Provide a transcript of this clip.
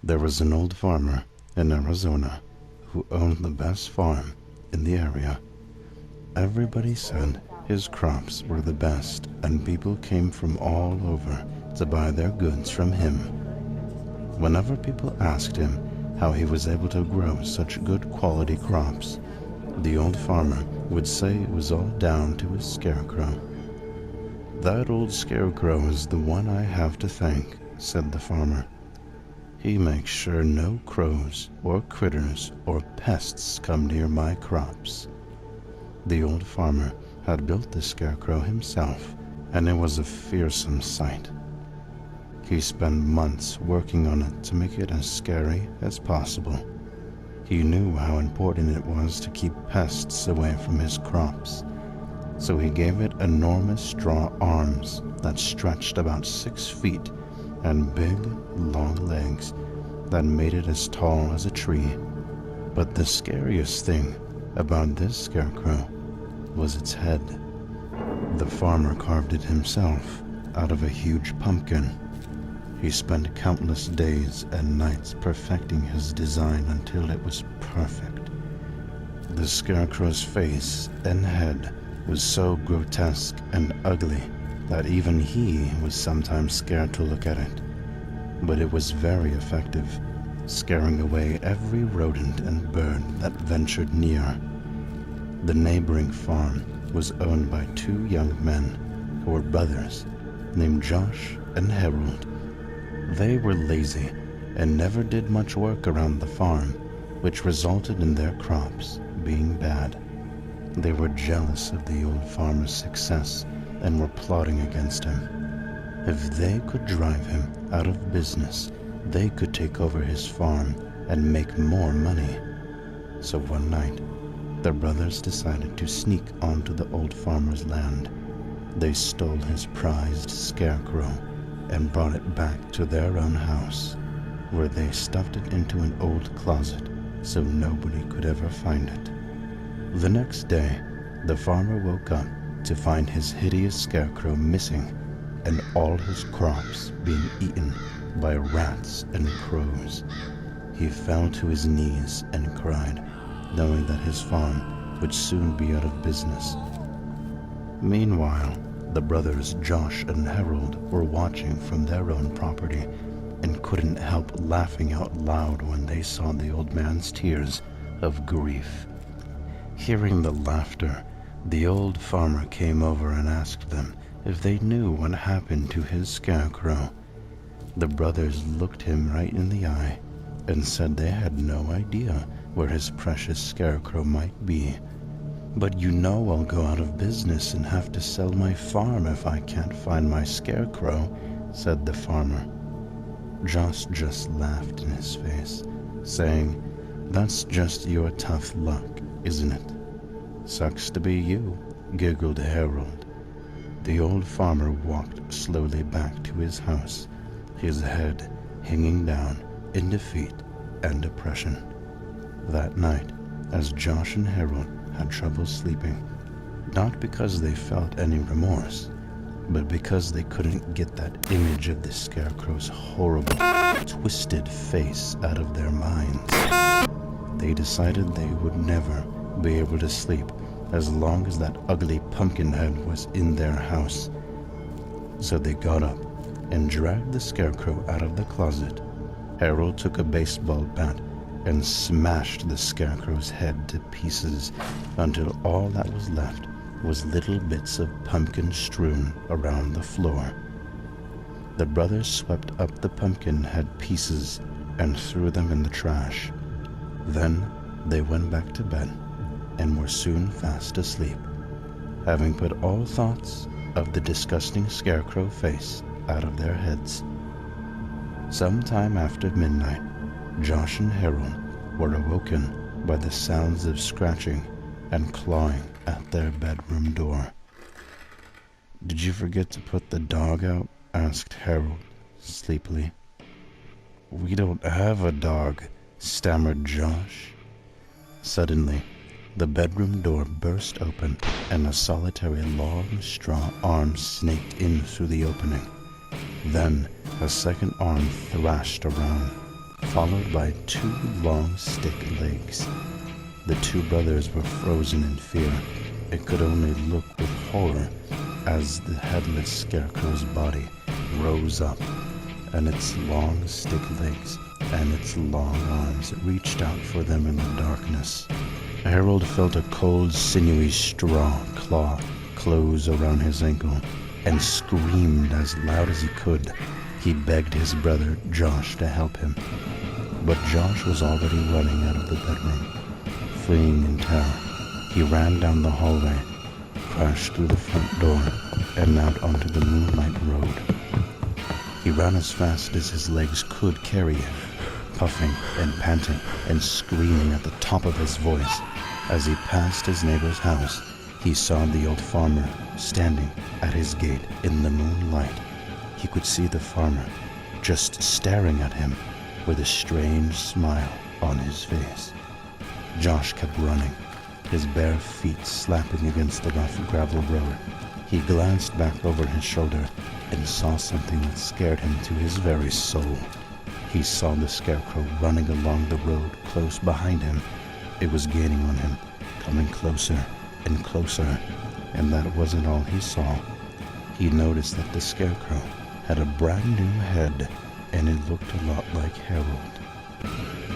There was an old farmer in Arizona who owned the best farm in the area. Everybody said his crops were the best, and people came from all over to buy their goods from him. Whenever people asked him how he was able to grow such good quality crops, the old farmer would say it was all down to his scarecrow. "That old scarecrow is the one I have to thank," said the farmer. "He makes sure no crows or critters or pests come near my crops." The old farmer had built the scarecrow himself, and it was a fearsome sight. He spent months working on it to make it as scary as possible. He knew how important it was to keep pests away from his crops, so he gave it enormous straw arms that stretched about 6 feet and big, long legs that made it as tall as a tree. But the scariest thing about this scarecrow was its head. The farmer carved it himself out of a huge pumpkin. He spent countless days and nights perfecting his design until it was perfect. The scarecrow's face and head was so grotesque and ugly that even he was sometimes scared to look at it. But it was very effective, scaring away every rodent and bird that ventured near. The neighboring farm was owned by 2 young men who were brothers named Josh and Harold. They were lazy and never did much work around the farm, which resulted in their crops being bad. They were jealous of the old farmer's success and were plotting against him. If they could drive him out of business, they could take over his farm and make more money. So one night, the brothers decided to sneak onto the old farmer's land. They stole his prized scarecrow and brought it back to their own house, where they stuffed it into an old closet so nobody could ever find it. The next day, the farmer woke up to find his hideous scarecrow missing and all his crops being eaten by rats and crows. He fell to his knees and cried, knowing that his farm would soon be out of business. Meanwhile, the brothers Josh and Harold were watching from their own property and couldn't help laughing out loud when they saw the old man's tears of grief. Hearing the laughter, the old farmer came over and asked them if they knew what happened to his scarecrow. The brothers looked him right in the eye and said they had no idea where his precious scarecrow might be. "But you know I'll go out of business and have to sell my farm if I can't find my scarecrow," said the farmer. Josh just laughed in his face, saying, "That's just your tough luck, isn't it?" "Sucks to be you," giggled Harold. The old farmer walked slowly back to his house, his head hanging down in defeat and depression. That night, as Josh and Harold had trouble sleeping, not because they felt any remorse, but because they couldn't get that image of the scarecrow's horrible, twisted face out of their minds. They decided they would never be able to sleep as long as that ugly pumpkin head was in their house. So they got up and dragged the scarecrow out of the closet. Harold took a baseball bat and smashed the scarecrow's head to pieces until all that was left was little bits of pumpkin strewn around the floor. The brothers swept up the pumpkin head pieces and threw them in the trash. Then they went back to bed and were soon fast asleep, having put all thoughts of the disgusting scarecrow face out of their heads. Sometime after midnight, Josh and Harold were awoken by the sounds of scratching and clawing at their bedroom door. "Did you forget to put the dog out?" asked Harold sleepily. "We don't have a dog," stammered Josh. Suddenly, the bedroom door burst open and a solitary long straw arm snaked in through the opening. Then a second arm thrashed around, followed by two long stick legs. The two brothers were frozen in fear. It could only look with horror as the headless Scarecrow's body rose up, and its long stick legs and its long arms reached out for them in the darkness. Harold felt a cold, sinewy straw claw close around his ankle and screamed as loud as he could. He begged his brother Josh to help him, but Josh was already running out of the bedroom. Fleeing in terror, he ran down the hallway, crashed through the front door, and out onto the moonlight road. He ran as fast as his legs could carry him, puffing and panting and screaming at the top of his voice. As he passed his neighbor's house, he saw the old farmer standing at his gate in the moonlight. He could see the farmer just staring at him with a strange smile on his face. Josh kept running, his bare feet slapping against the rough gravel road. He glanced back over his shoulder and saw something that scared him to his very soul. He saw the Scarecrow running along the road close behind him. It was gaining on him, coming closer and closer, and that wasn't all he saw. He noticed that the Scarecrow had a brand new head, and it looked a lot like Harold.